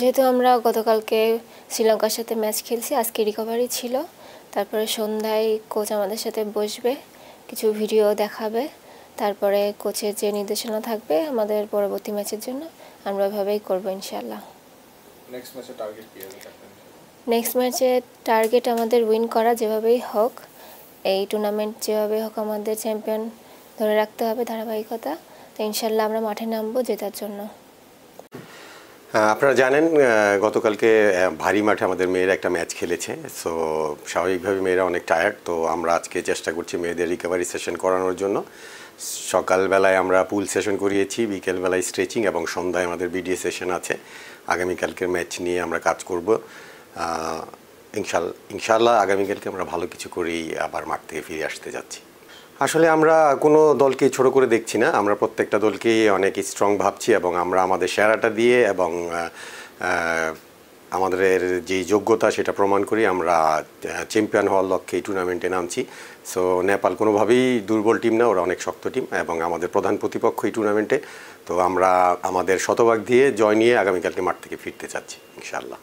যেহেতু আমরা গতকালকে শ্রীলঙ্কার সাথে ম্যাচ খেলছি, আজকে রিকভারি ছিল, তারপরে সন্ধ্যায় কোচ আমাদের সাথে বসবে, কিছু ভিডিও দেখাবে, তারপরে কোচের যে নির্দেশনা থাকবে আমাদের পরবর্তী ম্যাচের জন্য আমরা ওইভাবেই করবো ইনশাল্লাহ। নেক্সট ম্যাচে টার্গেট আমাদের উইন করা, যেভাবেই হোক এই টুর্নামেন্ট যেভাবেই হোক আমাদের চ্যাম্পিয়ন ধরে রাখতে হবে ধারাবাহিকতা। তো ইনশাল্লাহ আমরা মাঠে নামবো জেতার জন্য। আপনারা জানেন গতকালকে ভারী মাঠে আমাদের মেয়েরা একটা ম্যাচ খেলেছে, সো স্বাভাবিকভাবে মেয়েরা অনেক টায়ার্ড। তো আমরা আজকে চেষ্টা করছি মেয়েদের রিকভারি সেশন করানোর জন্য। সকালবেলায় আমরা পুল সেশন করিয়েছি, বিকেলবেলায় স্ট্রেচিং এবং সন্ধ্যায় আমাদের বিডিএ সেশন আছে। আগামীকালকের ম্যাচ নিয়ে আমরা কাজ করব ইনশাল্লাহ। আগামীকালকে আমরা ভালো কিছু করেই আবার মাঠ থেকে ফিরে আসতে যাচ্ছি। আসলে আমরা কোনো দলকেই ছোট করে দেখছি না, আমরা প্রত্যেকটা দলকেই অনেক স্ট্রং ভাবছি এবং আমরা আমাদের সেরাটা দিয়ে এবং আমাদের যে যোগ্যতা সেটা প্রমাণ করি আমরা চ্যাম্পিয়ন হওয়ার লক্ষ্যে এই টুর্নামেন্টে নামছি। সো নেপাল কোনোভাবেই দুর্বল টিম না, ওরা অনেক শক্ত টিম এবং আমাদের প্রধান প্রতিপক্ষ এই টুর্নামেন্টে। তো আমরা আমাদের শতভাগ দিয়ে জয় নিয়ে আগামীকালকে মাঠ থেকে ফিরতে চাচ্ছি ইনশাআল্লাহ।